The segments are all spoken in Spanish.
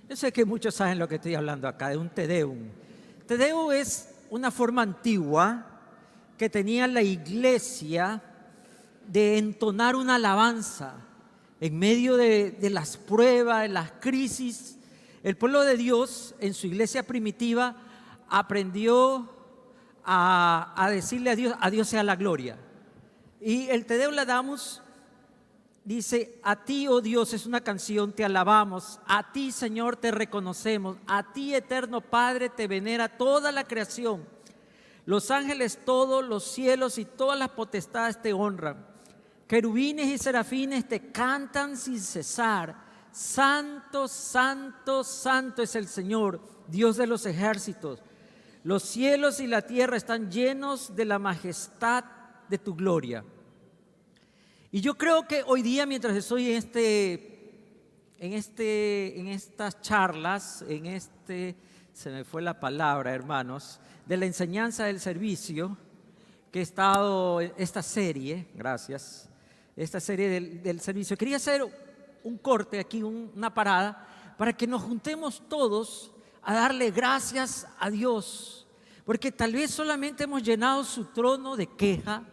Yo sé que muchos saben lo que estoy hablando acá, de un Te Deum. Te Deum es una forma antigua que tenía la iglesia de entonar una alabanza en medio de las pruebas, de las crisis. El pueblo de Dios en su iglesia primitiva aprendió a decirle a Dios sea la gloria. Y el Te Deum la damos. Dice, a ti, oh Dios, es una canción, te alabamos, a ti, Señor, te reconocemos, a ti, eterno Padre, te venera toda la creación. Los ángeles todos, los cielos y todas las potestades te honran. Querubines y serafines te cantan sin cesar. Santo, santo, santo es el Señor, Dios de los ejércitos. Los cielos y la tierra están llenos de la majestad de tu gloria. Y yo creo que hoy día, mientras estoy en estas charlas, se me fue la palabra, hermanos, de la enseñanza del servicio, que he estado en esta serie, gracias, esta serie del servicio, quería hacer un corte aquí, una parada, para que nos juntemos todos a darle gracias a Dios, porque tal vez solamente hemos llenado su trono de queja,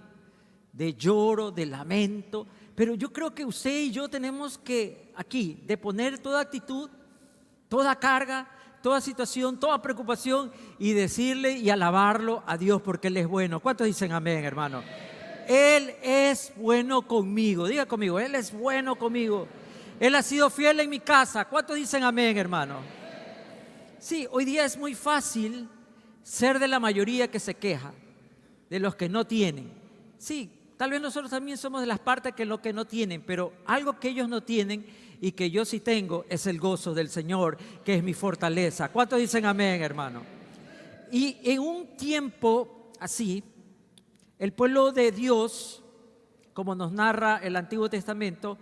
de lloro, de lamento, pero yo creo que usted y yo tenemos que aquí deponer toda actitud, toda carga, toda situación, toda preocupación y decirle y alabarlo a Dios porque Él es bueno. ¿Cuántos dicen amén, hermano? Él es bueno conmigo, diga conmigo, Él es bueno conmigo. Él ha sido fiel en mi casa. ¿Cuántos dicen amén, hermano? Sí, hoy día es muy fácil ser de la mayoría que se queja, de los que no tienen. Sí, tal vez nosotros también somos de las partes que lo que no tienen, pero algo que ellos no tienen y que yo sí tengo es el gozo del Señor, que es mi fortaleza. ¿Cuántos dicen amén, hermano? Y en un tiempo así, el pueblo de Dios, como nos narra el Antiguo Testamento,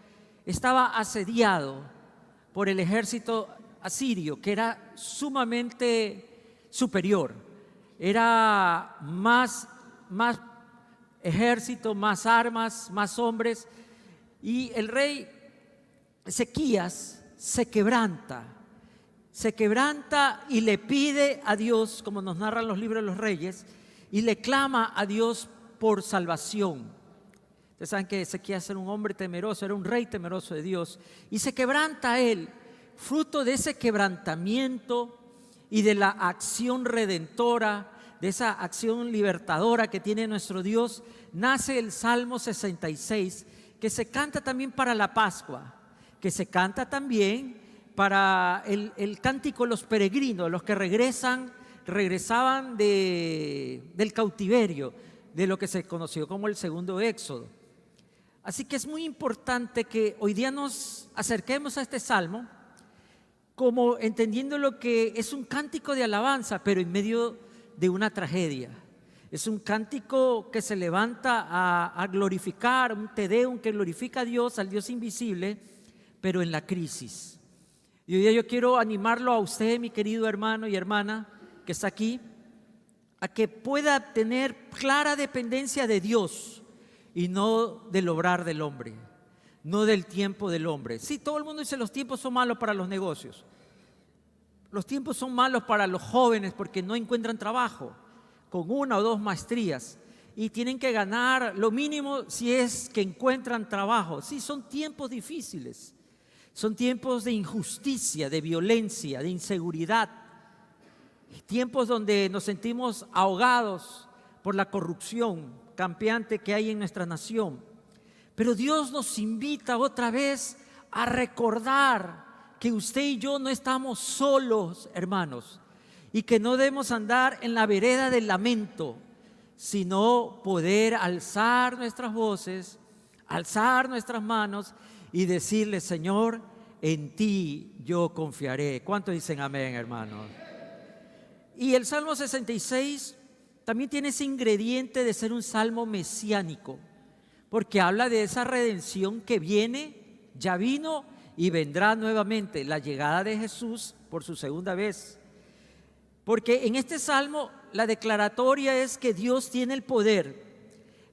estaba asediado por el ejército asirio, que era sumamente superior. Era más ejército, más armas, más hombres. Y el rey Ezequías se quebranta y le pide a Dios, como nos narran los libros de los reyes, y le clama a Dios por salvación. Ustedes saben que Ezequías era un hombre temeroso, era un rey temeroso de Dios, y se quebranta a él. Fruto de ese quebrantamiento y de la acción redentora, de esa acción libertadora que tiene nuestro Dios, nace el Salmo 66, que se canta también para la Pascua, que se canta también para el cántico de los peregrinos, los que regresaban del cautiverio, de lo que se conoció como el segundo Éxodo. Así que es muy importante que hoy día nos acerquemos a este Salmo como entendiendo lo que es un cántico de alabanza, pero en medio de una tragedia. Es un cántico que se levanta a glorificar, un Te Deum que glorifica a Dios, al Dios invisible, pero en la crisis. Y hoy día yo quiero animarlo a usted, mi querido hermano y hermana que está aquí, a que pueda tener clara dependencia de Dios y no del obrar del hombre, no del tiempo del hombre. Sí, todo el mundo dice los tiempos son malos para los negocios. Los tiempos son malos para los jóvenes porque no encuentran trabajo con 1 o 2 maestrías y tienen que ganar lo mínimo si es que encuentran trabajo. Sí, son tiempos difíciles, son tiempos de injusticia, de violencia, de inseguridad, tiempos donde nos sentimos ahogados por la corrupción campeante que hay en nuestra nación. Pero Dios nos invita otra vez a recordar que usted y yo no estamos solos, hermanos, y que no debemos andar en la vereda del lamento, sino poder alzar nuestras voces, alzar nuestras manos y decirle: Señor, en ti yo confiaré. ¿Cuántos dicen amén, hermanos? Y el Salmo 66 también tiene ese ingrediente de ser un salmo mesiánico, porque habla de esa redención que viene, ya vino y vendrá nuevamente, la llegada de Jesús por su segunda vez. Porque en este salmo la declaratoria es que Dios tiene el poder,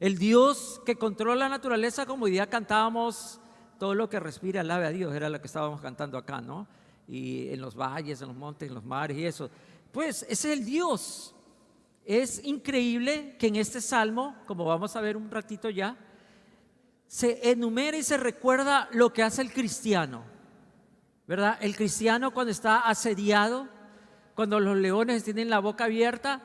el Dios que controla la naturaleza, como hoy día cantábamos, todo lo que respira alabe a Dios, era lo que estábamos cantando acá, ¿no? y en los valles, en los montes, en los mares y eso. Pues ese es el Dios. Es increíble que en este salmo, como vamos a ver un ratito ya, se enumera y se recuerda lo que hace el cristiano, ¿verdad? El cristiano cuando está asediado, cuando los leones tienen la boca abierta,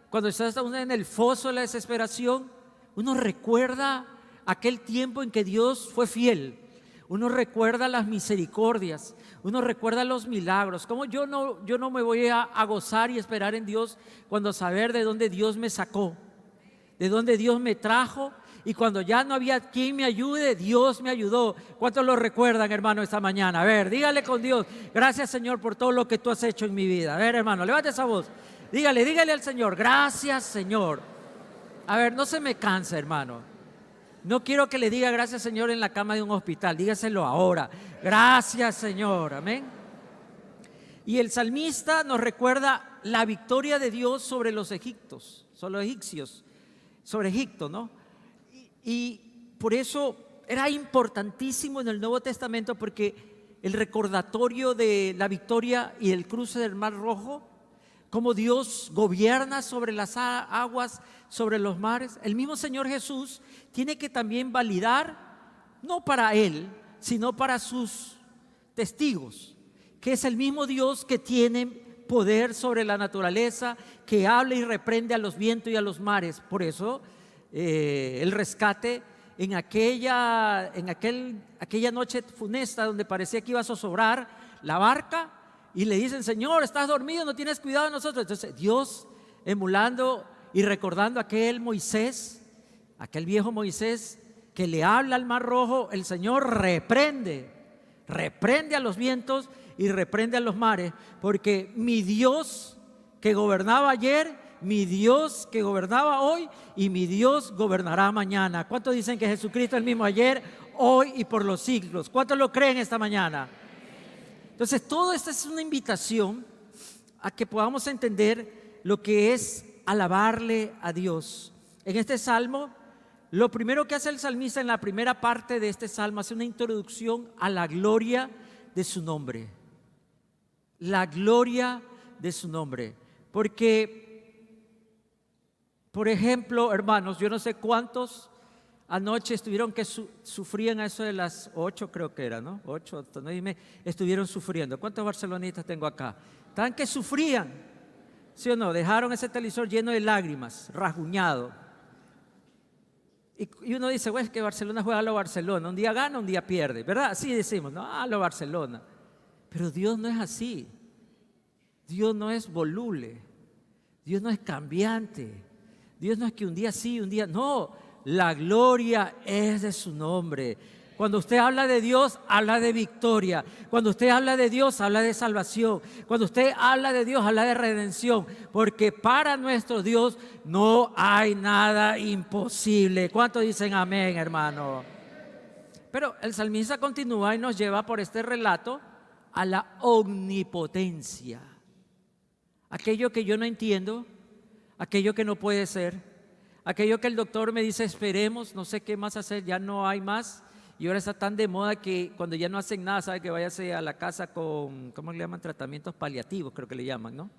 cuando está uno en el foso de la desesperación, uno recuerda aquel tiempo en que Dios fue fiel. Uno recuerda las misericordias, uno recuerda los milagros. Como yo no me voy a gozar y esperar en Dios cuando saber de dónde Dios me sacó, de dónde Dios me trajo, y cuando ya no había quien me ayude, Dios me ayudó. ¿Cuántos lo recuerdan, hermano, esta mañana? A ver, dígale con Dios: gracias, Señor, por todo lo que tú has hecho en mi vida. A ver, hermano, levante esa voz. Dígale al Señor: gracias, Señor. A ver, no se me canse, hermano. No quiero que le diga gracias, Señor, en la cama de un hospital. Dígaselo ahora: gracias, Señor. Amén. Y el salmista nos recuerda la victoria de Dios sobre los egipcios, sobre Egipto, ¿no? Y por eso era importantísimo en el Nuevo Testamento, porque el recordatorio de la victoria y el cruce del Mar Rojo, cómo Dios gobierna sobre las aguas, sobre los mares. El mismo Señor Jesús tiene que también validar, no para Él, sino para sus testigos, que es el mismo Dios que tiene poder sobre la naturaleza, que habla y reprende a los vientos y a los mares. Por eso el rescate en aquella noche funesta donde parecía que iba a zozobrar la barca, y le dicen: Señor, estás dormido, no tienes cuidado de nosotros. Entonces Dios, emulando y recordando aquel viejo Moisés que le habla al Mar Rojo, el Señor reprende a los vientos y reprende a los mares, porque mi Dios que gobernaba ayer, mi Dios que gobernaba hoy, y mi Dios gobernará mañana. ¿Cuántos dicen que Jesucristo es el mismo ayer, hoy y por los siglos? ¿Cuántos lo creen esta mañana? Entonces, todo esto es una invitación a que podamos entender lo que es alabarle a Dios. En este salmo, lo primero que hace el salmista en la primera parte de este salmo, hace una introducción a la gloria de su nombre. La gloria de su nombre. Porque, por ejemplo, hermanos, yo no sé cuántos anoche sufrían a eso de las 8, creo que era, ¿no? 8, 9, estuvieron sufriendo. ¿Cuántos barcelonistas tengo acá? Estaban que sufrían, ¿sí o no? Dejaron ese televisor lleno de lágrimas, rasguñado. Y uno dice: bueno, es que Barcelona juega a lo Barcelona, un día gana, un día pierde, ¿verdad? Así decimos, no, a lo Barcelona. Pero Dios no es así. Dios no es voluble. Dios no es cambiante. Dios no es que un día sí, un día no. La gloria es de su nombre. Cuando usted habla de Dios, habla de victoria. Cuando usted habla de Dios, habla de salvación. Cuando usted habla de Dios, habla de redención. Porque para nuestro Dios no hay nada imposible. ¿Cuántos dicen amén, hermano? Pero el salmista continúa y nos lleva por este relato a la omnipotencia. Aquello que yo no entiendo, aquello que no puede ser. Aquello que el doctor me dice: esperemos, no sé qué más hacer, ya no hay más. Y ahora está tan de moda que cuando ya no hacen nada, sabe que váyase a la casa con, ¿cómo le llaman? Tratamientos paliativos, creo que le llaman, ¿no?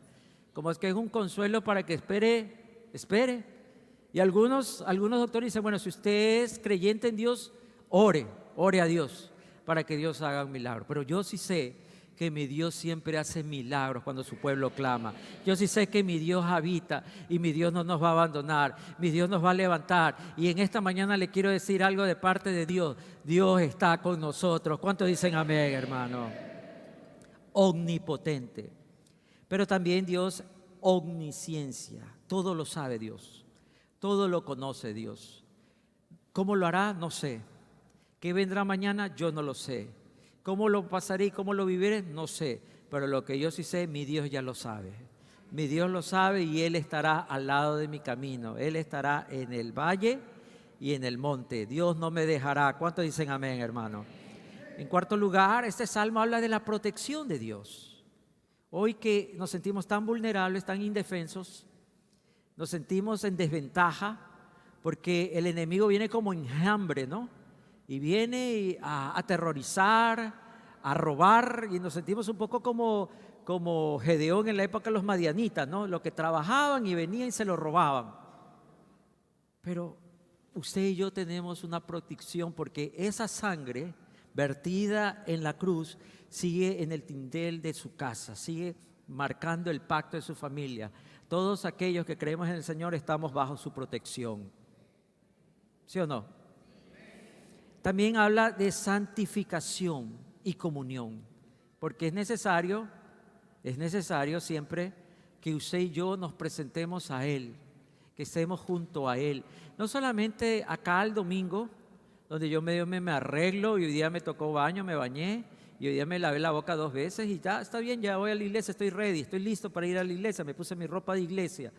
Como es que es un consuelo para que espere. Y algunos doctores dicen: bueno, si usted es creyente en Dios, ore a Dios para que Dios haga un milagro. Pero yo sí sé que mi Dios siempre hace milagros cuando su pueblo clama. Yo sí sé que mi Dios habita y mi Dios no nos va a abandonar, mi Dios nos va a levantar. Y en esta mañana le quiero decir algo de parte de Dios: Dios está con nosotros. ¿Cuántos dicen amén, hermano? Omnipotente. Pero también Dios, omnisciencia. Todo lo sabe Dios, todo lo conoce Dios. ¿Cómo lo hará? No sé. ¿Qué vendrá mañana? Yo no lo sé. ¿Cómo lo pasaré y cómo lo viviré? No sé, pero lo que yo sí sé, mi Dios ya lo sabe. Mi Dios lo sabe y Él estará al lado de mi camino. Él estará en el valle y en el monte. Dios no me dejará. ¿Cuántos dicen amén, hermano? En cuarto lugar, este salmo habla de la protección de Dios. Hoy que nos sentimos tan vulnerables, tan indefensos, nos sentimos en desventaja porque el enemigo viene como enjambre, ¿no? Y viene a aterrorizar, a robar y nos sentimos un poco como Gedeón en la época de los madianitas, ¿no? Los que trabajaban y venían y se lo robaban. Pero usted y yo tenemos una protección porque esa sangre vertida en la cruz sigue en el dintel de su casa, sigue marcando el pacto de su familia. Todos aquellos que creemos en el Señor estamos bajo su protección. ¿Sí o no? También habla de santificación y comunión, porque es necesario siempre que usted y yo nos presentemos a Él, que estemos junto a Él. No solamente acá el domingo, donde yo me arreglo y hoy día me tocó baño, me bañé y hoy día me lavé la boca 2 veces y ya está bien, ya voy a la iglesia, estoy ready, estoy listo para ir a la iglesia, me puse mi ropa de iglesia.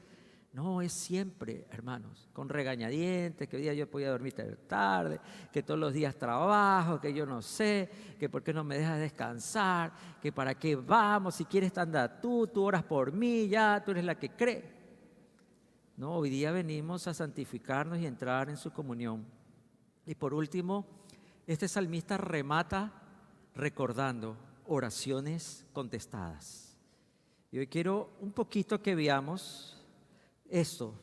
No, es siempre, hermanos, con regañadientes, que hoy día yo podía dormir tarde, que todos los días trabajo, que yo no sé, que por qué no me dejas descansar, que para qué vamos, si quieres anda tú oras por mí, ya tú eres la que cree. No, hoy día venimos a santificarnos y entrar en su comunión. Y por último, este salmista remata recordando oraciones contestadas. Y hoy quiero un poquito que veamos esto.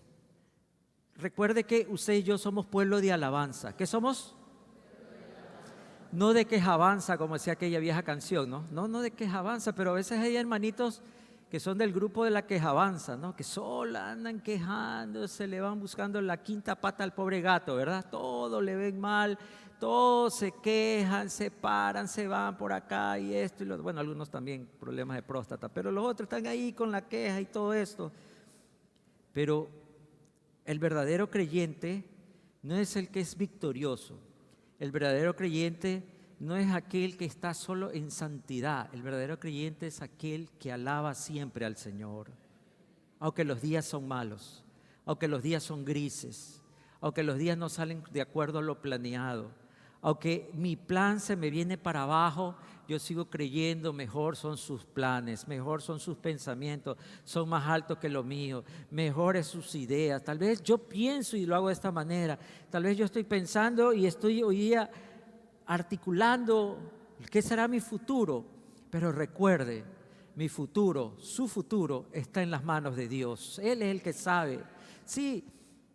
Recuerde que usted y yo somos pueblo de alabanza. ¿Qué somos? No de quejabanza, como decía aquella vieja canción, ¿no? No de quejabanza, pero a veces hay hermanitos que son del grupo de la quejabanza, ¿no? Que solo andan quejándose, le van buscando la quinta pata al pobre gato, ¿verdad? Todo le ven mal, todos se quejan, se paran, se van por acá y esto y lo. Bueno, algunos también problemas de próstata, pero los otros están ahí con la queja y todo esto. Pero el verdadero creyente no es el que es victorioso. El verdadero creyente no es aquel que está solo en santidad. El verdadero creyente es aquel que alaba siempre al Señor. Aunque los días son malos, aunque los días son grises, aunque los días no salen de acuerdo a lo planeado, aunque mi plan se me viene para abajo, yo sigo creyendo, mejor son sus planes, mejor son sus pensamientos, son más altos que lo mío, mejores sus ideas. Tal vez yo pienso y lo hago de esta manera, tal vez yo estoy pensando y estoy hoy día articulando qué será mi futuro, pero recuerde, mi futuro, su futuro está en las manos de Dios. Él es el que sabe. Sí,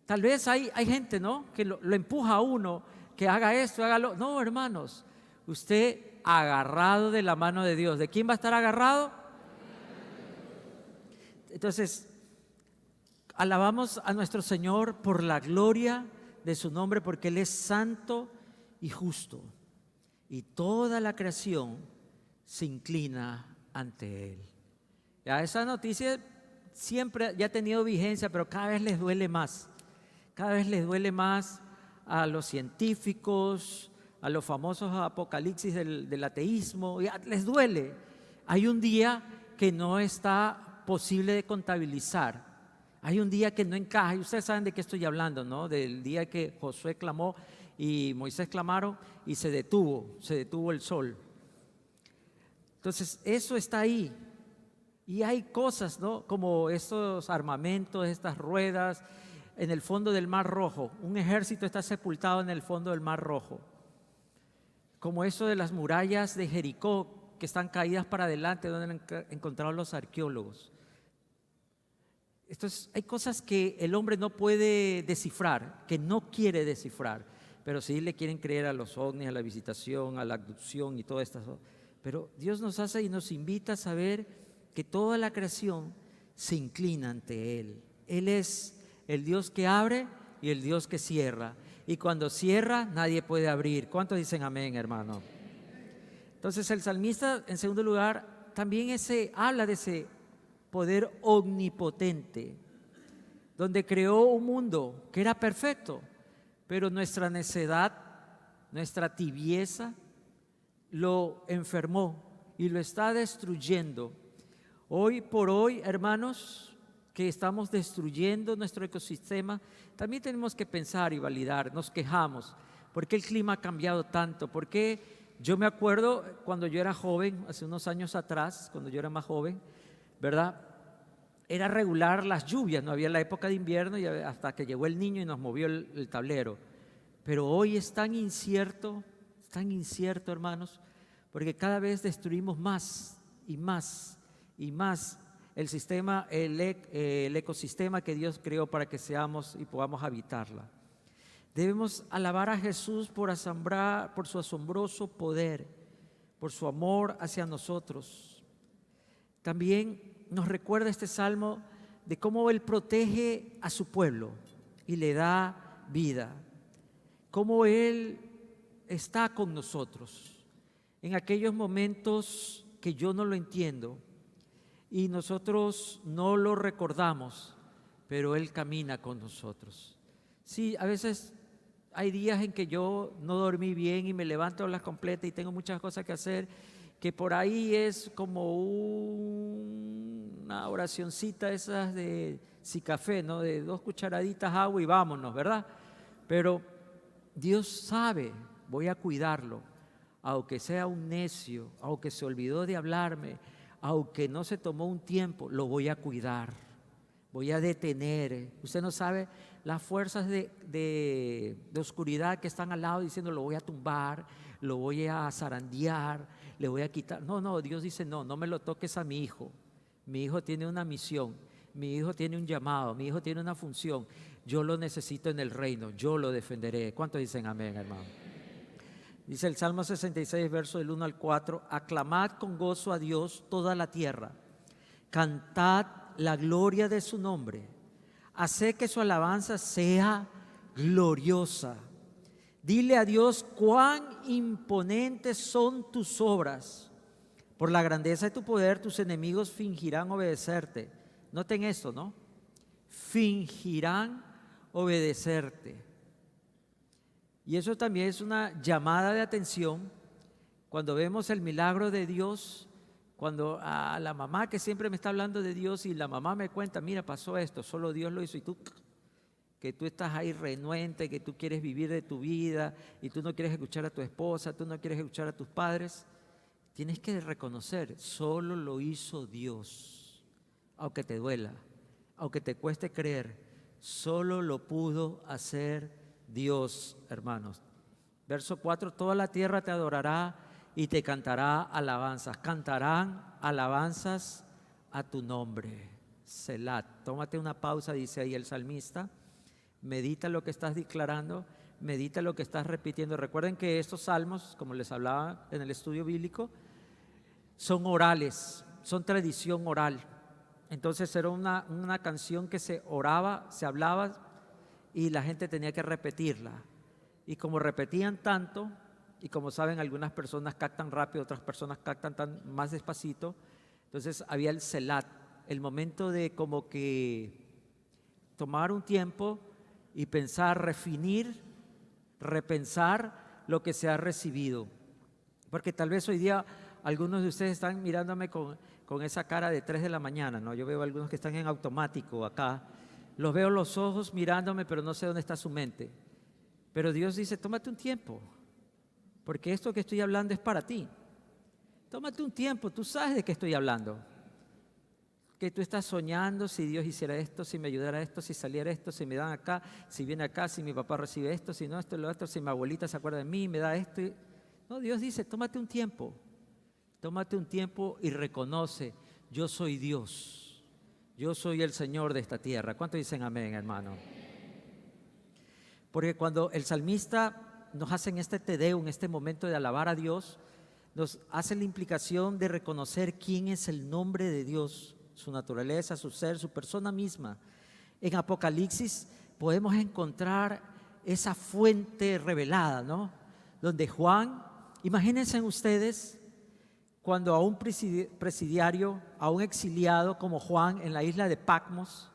tal vez hay gente, ¿no?, que lo empuja a uno, que haga esto, hágalo. No, hermanos, usted agarrado de la mano de Dios. ¿De quién va a estar agarrado? Entonces, alabamos a nuestro Señor por la gloria de su nombre, porque Él es santo y justo. Y toda la creación se inclina ante Él. Ya esa noticia siempre ya ha tenido vigencia, pero cada vez les duele más. Cada vez les duele más a los científicos, a los famosos apocalipsis del ateísmo, ya les duele. Hay un día que no está posible de contabilizar. Hay un día que no encaja. Y ustedes saben de qué estoy hablando, ¿no? Del día que Josué clamó y Moisés clamaron y se detuvo el sol. Entonces, eso está ahí. Y hay cosas, ¿no?, como estos armamentos, estas ruedas en el fondo del Mar Rojo. Un ejército está sepultado en el fondo del Mar Rojo. Como eso de las murallas de Jericó, que están caídas para adelante, donde han encontrado los arqueólogos. Hay cosas que el hombre no puede descifrar, que no quiere descifrar, pero sí le quieren creer a los ovnis, a la visitación, a la abducción y todo esto. Pero Dios nos hace y nos invita a saber que toda la creación se inclina ante Él. Él es el Dios que abre y el Dios que cierra. Y cuando cierra, nadie puede abrir. ¿Cuántos dicen amén, hermano? Entonces el salmista, en segundo lugar, también habla de ese poder omnipotente, donde creó un mundo que era perfecto, pero nuestra necedad, nuestra tibieza, lo enfermó y lo está destruyendo. Hoy por hoy, hermanos, que estamos destruyendo nuestro ecosistema, también tenemos que pensar y validar. Nos quejamos, ¿por qué el clima ha cambiado tanto? ¿Por qué? Yo me acuerdo cuando yo era joven, hace unos años atrás, cuando yo era más joven, ¿verdad? Era regular las lluvias, no había la época de invierno y hasta que llegó el Niño y nos movió el tablero. Pero hoy es tan incierto, hermanos, porque cada vez destruimos más y más y más el sistema, el ecosistema que Dios creó para que seamos y podamos habitarla. Debemos alabar a Jesús por su asombroso poder, por su amor hacia nosotros. También nos recuerda este salmo de cómo Él protege a su pueblo y le da vida, cómo Él está con nosotros en aquellos momentos que yo no lo entiendo y nosotros no lo recordamos, pero Él camina con nosotros. Sí, a veces hay días en que yo no dormí bien y me levanto a las completas y tengo muchas cosas que hacer, que por ahí es como una oracioncita esas de café, ¿no? De 2 cucharaditas de agua y vámonos, ¿verdad? Pero Dios sabe, voy a cuidarlo, aunque sea un necio, aunque se olvidó de hablarme, aunque no se tomó un tiempo, lo voy a cuidar, voy a detener. Usted no sabe las fuerzas de oscuridad que están al lado diciendo lo voy a tumbar, lo voy a zarandear, le voy a quitar. No, Dios dice no me lo toques a mi hijo. Mi hijo tiene una misión, mi hijo tiene un llamado, mi hijo tiene una función. Yo lo necesito en el reino, yo lo defenderé. ¿Cuántos dicen amén, hermano? Dice el Salmo 66, verso del 1 al 4, aclamad con gozo a Dios toda la tierra, cantad la gloria de su nombre, haced que su alabanza sea gloriosa. Dile a Dios cuán imponentes son tus obras. Por la grandeza de tu poder, tus enemigos fingirán obedecerte. Noten esto, ¿no? Fingirán obedecerte. Y eso también es una llamada de atención cuando vemos el milagro de Dios, cuando a la mamá que siempre me está hablando de Dios y la mamá me cuenta, mira, pasó esto, solo Dios lo hizo y tú, que tú estás ahí renuente, que tú quieres vivir de tu vida y tú no quieres escuchar a tu esposa, tú no quieres escuchar a tus padres, tienes que reconocer, solo lo hizo Dios, aunque te duela, aunque te cueste creer, solo lo pudo hacer Dios, hermanos. Verso 4, toda la tierra te adorará y te cantará alabanzas. Cantarán alabanzas a tu nombre. Selah. Tómate una pausa, dice ahí el salmista. Medita lo que estás declarando, medita lo que estás repitiendo. Recuerden que estos salmos, como les hablaba en el estudio bíblico, son orales, son tradición oral. Entonces era una canción que se oraba, se hablaba y la gente tenía que repetirla. Y como repetían tanto, y como saben, algunas personas captan rápido, otras personas captan más despacito, entonces había el selat, el momento de como que tomar un tiempo y pensar, refinir, repensar lo que se ha recibido. Porque tal vez hoy día algunos de ustedes están mirándome con esa cara de 3 de la mañana, ¿no? Yo veo algunos que están en automático acá. Los veo los ojos mirándome, pero no sé dónde está su mente. Pero Dios dice, tómate un tiempo, porque esto que estoy hablando es para ti. Tómate un tiempo, tú sabes de qué estoy hablando. Que tú estás soñando si Dios hiciera esto, si me ayudara esto, si saliera esto, si me dan acá, si viene acá, si mi papá recibe esto, si no esto, lo otro, si mi abuelita se acuerda de mí y me da esto. No, Dios dice, tómate un tiempo y reconoce, yo soy Dios, yo soy el Señor de esta tierra. ¿Cuántos dicen amén, hermano? Porque cuando el salmista nos hace en este Te Deum, en este momento de alabar a Dios, nos hace la implicación de reconocer quién es el nombre de Dios, su naturaleza, su ser, su persona misma. En Apocalipsis podemos encontrar esa fuente revelada, ¿no? Donde Juan, imagínense ustedes, cuando a un presidiario, a un exiliado como Juan en la isla de Patmos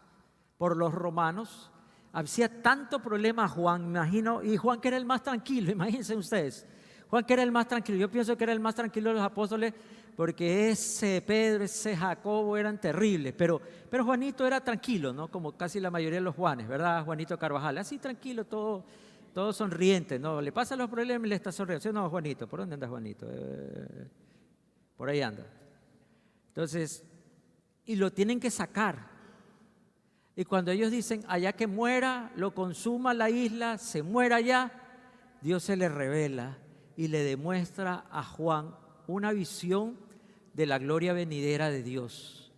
por los romanos, hacía tanto problema a Juan, imagino, y Juan que era el más tranquilo, imagínense ustedes, Juan que era el más tranquilo, yo pienso que era el más tranquilo de los apóstoles, porque ese Pedro, ese Jacobo eran terribles, pero Juanito era tranquilo, ¿no? Como casi la mayoría de los Juanes, ¿verdad? Juanito Carvajal, así tranquilo, todo sonriente, ¿no? Le pasan los problemas y le está sonriendo. ¿Sí o no, Juanito? ¿Por dónde anda Juanito? Por ahí anda. Entonces, y lo tienen que sacar. Y cuando ellos dicen, allá que muera, lo consuma la isla, se muera allá, Dios se le revela y le demuestra a Juan una visión de la gloria venidera de Dios.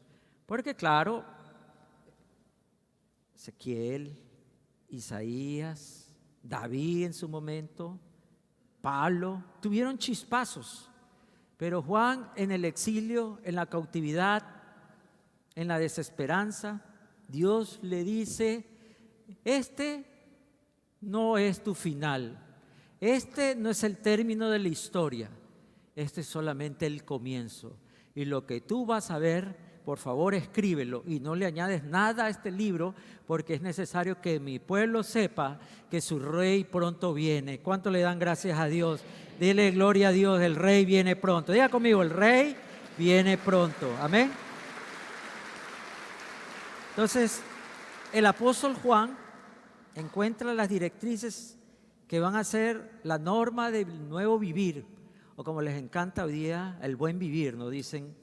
Porque claro, Ezequiel, Isaías, David en su momento, Pablo, tuvieron chispazos, pero Juan en el exilio, en la cautividad, en la desesperanza, Dios le dice: este no es tu final, este no es el término de la historia, este es solamente el comienzo. Y lo que tú vas a ver, por favor escríbelo y no le añades nada a este libro, porque es necesario que mi pueblo sepa que su rey pronto viene. ¿Cuánto le dan gracias a Dios? Dile gloria a Dios, el rey viene pronto. Diga conmigo, el rey viene pronto. Amén. Entonces, el apóstol Juan encuentra las directrices que van a ser la norma del nuevo vivir, o como les encanta hoy día, el buen vivir, ¿no? Dicen,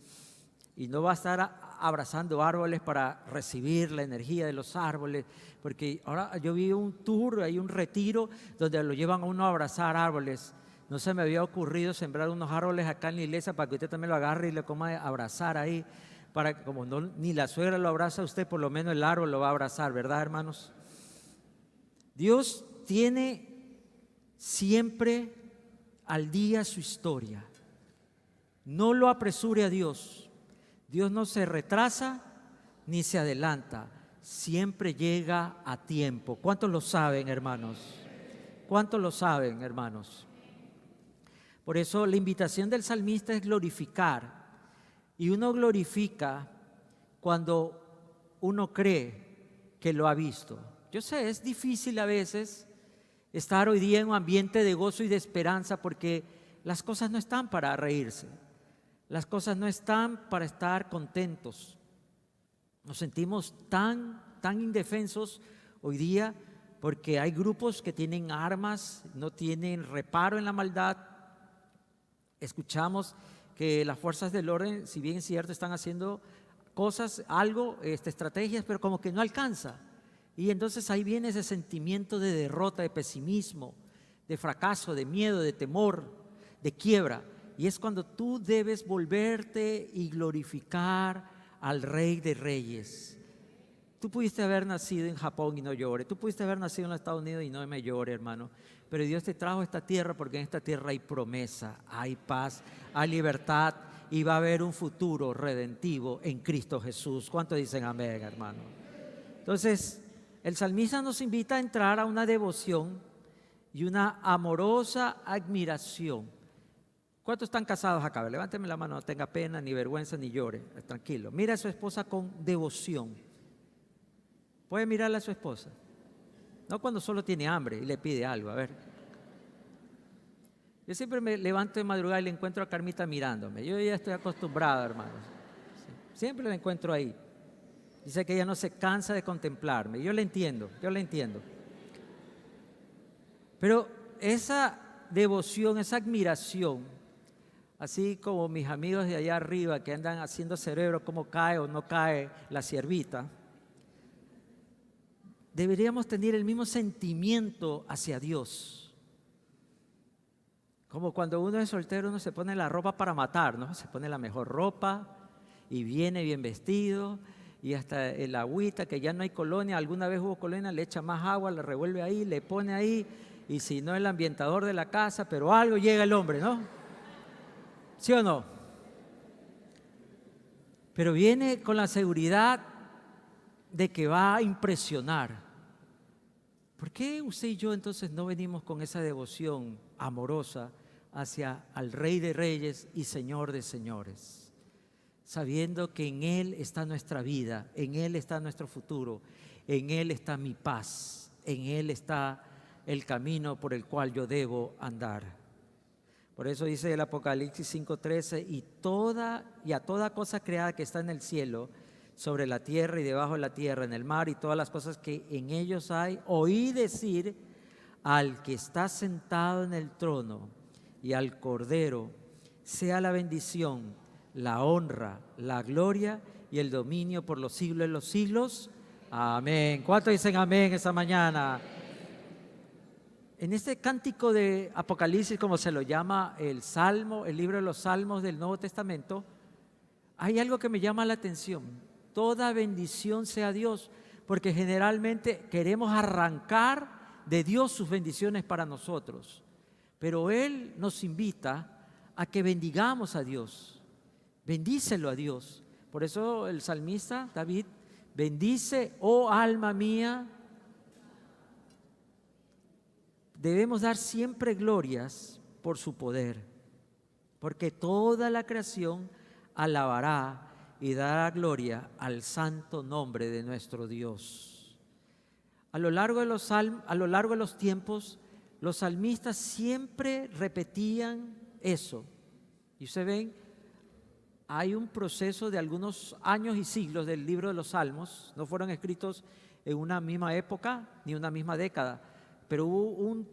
y no va a estar abrazando árboles para recibir la energía de los árboles, porque ahora yo vi un tour, hay un retiro donde lo llevan a uno a abrazar árboles. No se me había ocurrido sembrar unos árboles acá en la iglesia para que usted también lo agarre y lo coma a abrazar ahí, para que como no, ni la suegra lo abraza a usted, por lo menos el árbol lo va a abrazar, ¿verdad, hermanos? Dios tiene siempre al día su historia. No lo apresure a Dios. Dios no se retrasa ni se adelanta. Siempre llega a tiempo. ¿Cuántos lo saben, hermanos? ¿Cuántos lo saben, hermanos? Por eso la invitación del salmista es glorificar. Y uno glorifica cuando uno cree que lo ha visto. Yo sé, es difícil a veces estar hoy día en un ambiente de gozo y de esperanza, porque las cosas no están para reírse, las cosas no están para estar contentos. Nos sentimos tan indefensos hoy día porque hay grupos que tienen armas, no tienen reparo en la maldad. Escuchamos que las fuerzas del orden, si bien es cierto, están haciendo cosas, algo, estrategias, pero como que no alcanza. Y entonces ahí viene ese sentimiento de derrota, de pesimismo, de fracaso, de miedo, de temor, de quiebra. Y es cuando tú debes volverte y glorificar al Rey de Reyes. Tú pudiste haber nacido en Japón y no llore. Tú pudiste haber nacido en los Estados Unidos y no me llore, hermano. Pero Dios te trajo a esta tierra porque en esta tierra hay promesa, hay paz, hay libertad y va a haber un futuro redentivo en Cristo Jesús. ¿Cuántos dicen amén, hermano? Entonces, el salmista nos invita a entrar a una devoción y una amorosa admiración. ¿Cuántos están casados acá? Levánteme la mano, no tenga pena, ni vergüenza, ni llore. Tranquilo. Mira a su esposa con devoción. ¿Puede mirarle a su esposa? No cuando solo tiene hambre y le pide algo. A ver. Yo siempre me levanto de madrugada y le encuentro a Carmita mirándome. Yo ya estoy acostumbrado, hermanos. Siempre la encuentro ahí. Dice que ella no se cansa de contemplarme. Yo la entiendo. Pero esa devoción, esa admiración, así como mis amigos de allá arriba que andan haciendo cerebro, cómo cae o no cae la ciervita, deberíamos tener el mismo sentimiento hacia Dios. Como cuando uno es soltero, uno se pone la ropa para matar, ¿no? Se pone la mejor ropa y viene bien vestido, y hasta el agüita, que ya no hay colonia, alguna vez hubo colonia, le echa más agua, la revuelve ahí, le pone ahí, y si no, el ambientador de la casa, pero algo llega el hombre, ¿no? ¿Sí o no? Pero viene con la seguridad de que va a impresionar. ¿Por qué usted y yo entonces no venimos con esa devoción amorosa hacia al Rey de Reyes y Señor de Señores? Sabiendo que en Él está nuestra vida, en Él está nuestro futuro, en Él está mi paz, en Él está el camino por el cual yo debo andar. Por eso dice el Apocalipsis 5:13, y a toda cosa creada que está en el cielo, sobre la tierra y debajo de la tierra, en el mar y todas las cosas que en ellos hay, oí decir al que está sentado en el trono y al Cordero, sea la bendición, la honra, la gloria y el dominio por los siglos de los siglos. Amén. ¿Cuántos dicen amén esta mañana? en este cántico de Apocalipsis, como se lo llama el Salmo, el libro de los Salmos del Nuevo Testamento, hay algo que me llama la atención. Toda bendición sea Dios, porque generalmente queremos arrancar de Dios sus bendiciones para nosotros. Pero Él nos invita a que bendigamos a Dios. Bendícelo a Dios. Por eso el salmista David bendice, oh alma mía. Debemos dar siempre glorias por su poder, porque toda la creación alabará y dará gloria al santo nombre de nuestro Dios. A lo largo de los tiempos, los salmistas siempre repetían eso. Y ustedes ven, hay un proceso de algunos años y siglos del libro de los Salmos. No fueron escritos en una misma época ni una misma década, pero hubo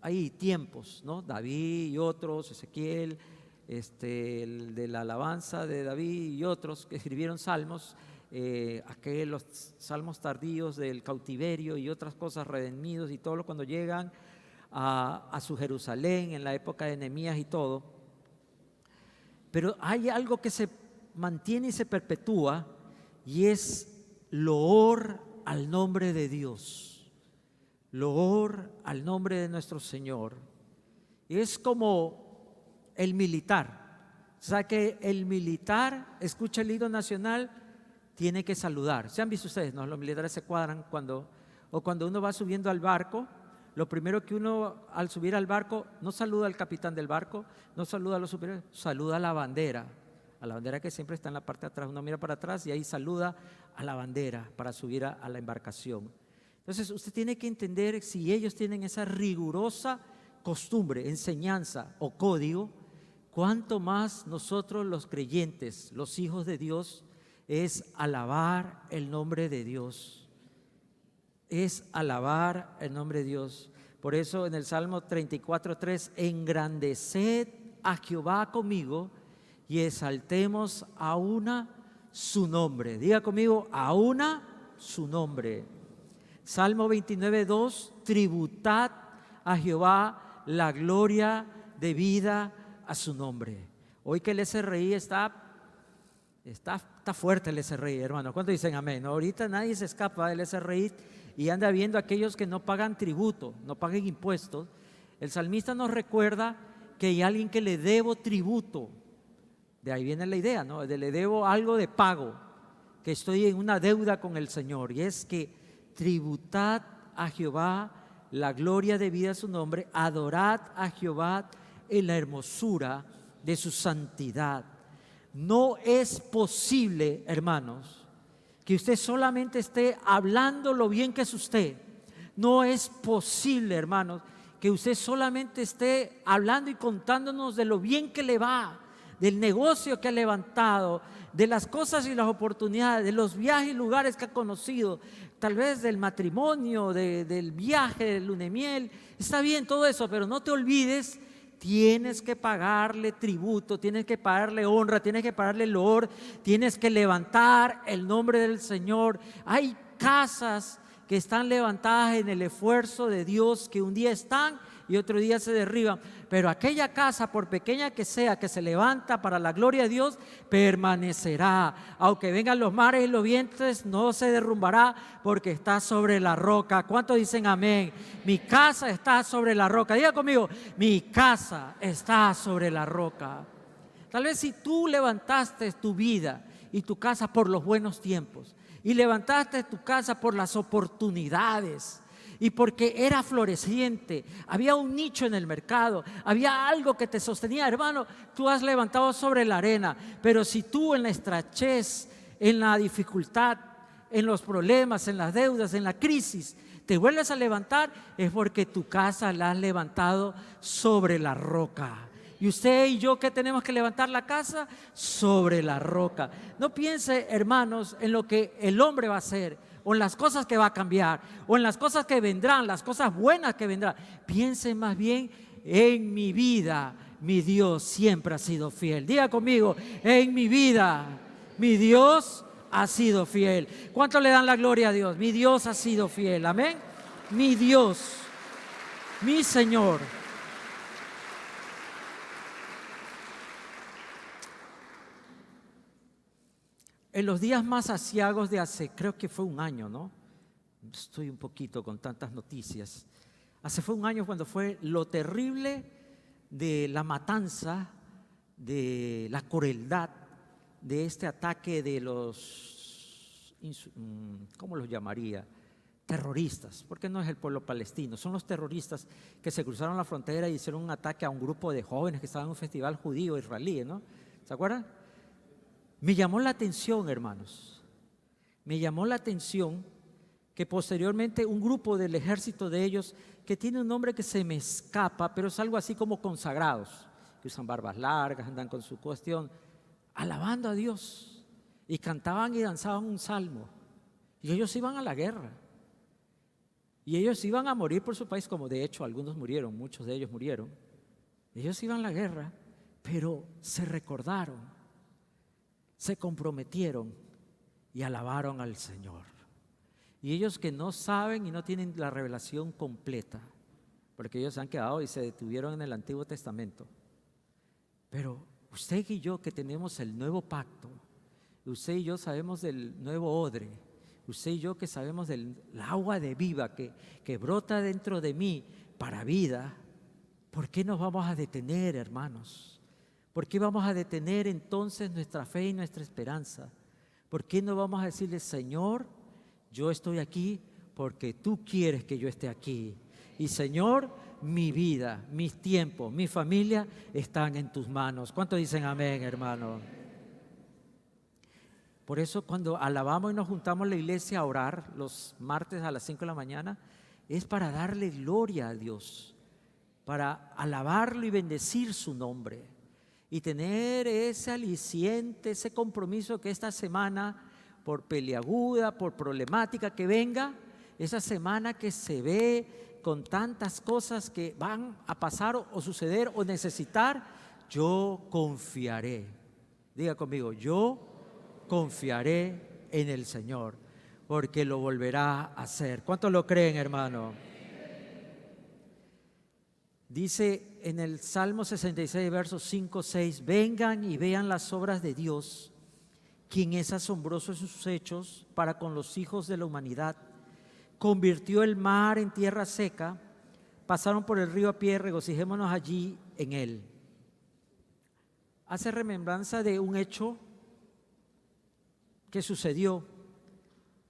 ahí tiempos, ¿no? David y otros, Ezequiel, el de la alabanza de David y otros que escribieron salmos, los salmos tardíos del cautiverio y otras cosas, redimidos y todo, cuando llegan a su Jerusalén en la época de Nehemías y todo. Pero hay algo que se mantiene y se perpetúa, y es loor al nombre de Dios, loor al nombre de nuestro Señor. Es como el militar. O sea que el militar escucha el himno nacional, tiene que saludar. ¿Se han visto ustedes? ¿No? Los militares se cuadran cuando uno va subiendo al barco. Lo primero que uno, al subir al barco, no saluda al capitán del barco, no saluda a los superiores, saluda a la bandera que siempre está en la parte de atrás. Uno mira para atrás y ahí saluda a la bandera para subir a la embarcación. Entonces usted tiene que entender, si ellos tienen esa rigurosa costumbre, enseñanza o código, cuánto más nosotros los creyentes, los hijos de Dios, es alabar el nombre de Dios. Es alabar el nombre de Dios. Por eso en el Salmo 34:3, engrandeced a Jehová conmigo y exaltemos a una su nombre. Diga conmigo, a una su nombre. Salmo 29:2, tributad a Jehová la gloria debida a su nombre. Hoy que el SRI está fuerte, el SRI, hermano. ¿Cuántos dicen amén? Ahorita nadie se escapa del SRI y anda viendo a aquellos que no pagan tributo, no pagan impuestos. El salmista nos recuerda que hay alguien que le debo tributo. De ahí viene la idea, ¿no? Le debo algo de pago, que estoy en una deuda con el Señor. Y es que tributad a Jehová la gloria debida a su nombre, adorad a Jehová en la hermosura de su santidad. No es posible, hermanos, que usted solamente esté hablando lo bien que es usted. No es posible, hermanos, que usted solamente esté hablando y contándonos de lo bien que le va, del negocio que ha levantado, de las cosas y las oportunidades, de los viajes y lugares que ha conocido, tal vez del matrimonio, del viaje, del luna de miel. Está bien todo eso, pero no te olvides, tienes que pagarle tributo, tienes que pagarle honra, tienes que pagarle loor, tienes que levantar el nombre del Señor. Hay casas que están levantadas en el esfuerzo de Dios, que un día están y otro día se derriban, pero aquella casa, por pequeña que sea, que se levanta para la gloria de Dios, permanecerá. Aunque vengan los mares y los vientos, no se derrumbará, porque está sobre la roca. ¿Cuántos dicen amén? Mi casa está sobre la roca. Diga conmigo, mi casa está sobre la roca. Tal vez si tú levantaste tu vida y tu casa por los buenos tiempos, y levantaste tu casa por las oportunidades, y porque era floreciente, había un nicho en el mercado, había algo que te sostenía, hermano, tú has levantado sobre la arena. Pero si tú en la estrechez, en la dificultad, en los problemas, en las deudas, en la crisis, te vuelves a levantar, es porque tu casa la has levantado sobre la roca. Y usted y yo, ¿qué tenemos que levantar la casa? Sobre la roca. No piense, hermanos, en lo que el hombre va a hacer, o en las cosas que va a cambiar, o en las cosas que vendrán, las cosas buenas que vendrán. Piense más bien en mi vida. Mi Dios siempre ha sido fiel. Diga conmigo, en mi vida, mi Dios ha sido fiel. ¿Cuánto le dan la gloria a Dios? Mi Dios ha sido fiel. Amén. Mi Dios. mi Señor. En los días más aciagos de hace, creo que fue un año, ¿no? Estoy un poquito con tantas noticias. Fue un año cuando fue lo terrible de la matanza, de la crueldad, de este ataque de los, ¿cómo los llamaría? Terroristas, porque no es el pueblo palestino, son los terroristas que se cruzaron la frontera y hicieron un ataque a un grupo de jóvenes que estaban en un festival judío israelí, ¿no? ¿Se acuerdan? Me llamó la atención, hermanos, me llamó la atención que posteriormente un grupo del ejército de ellos, que tiene un nombre que se me escapa, pero es algo así como consagrados, que usan barbas largas, andan con su cuestión, alabando a Dios, y cantaban y danzaban un salmo, y ellos iban a la guerra, y ellos iban a morir por su país, como de hecho algunos murieron, muchos de ellos murieron, ellos iban a la guerra, pero se recordaron, se comprometieron y alabaron al Señor. Y ellos que no saben y no tienen la revelación completa, porque ellos se han quedado y se detuvieron en el Antiguo Testamento. Pero usted y yo que tenemos el nuevo pacto, usted y yo sabemos del nuevo odre, usted y yo que sabemos del agua de vida que brota dentro de mí para vida, ¿por qué nos vamos a detener, hermanos? ¿Por qué vamos a detener entonces nuestra fe y nuestra esperanza? ¿Por qué no vamos a decirle, Señor, yo estoy aquí porque tú quieres que yo esté aquí? Y Señor, mi vida, mis tiempos, mi familia están en tus manos. ¿Cuántos dicen amén, hermano? Por eso cuando alabamos y nos juntamos en la iglesia a orar los martes a las 5 de la mañana, es para darle gloria a Dios, para alabarlo y bendecir su nombre. Y tener ese aliciente, ese compromiso que esta semana, por peliaguda, por problemática que venga, esa semana que se ve con tantas cosas que van a pasar o suceder o necesitar, yo confiaré. Diga conmigo, yo confiaré en el Señor, porque lo volverá a hacer. ¿Cuántos lo creen, hermano? Dice en el Salmo 66, versos 5, 6, vengan y vean las obras de Dios, quien es asombroso en sus hechos para con los hijos de la humanidad. Convirtió el mar en tierra seca, pasaron por el río a pie, regocijémonos allí en él. Hace remembranza de un hecho que sucedió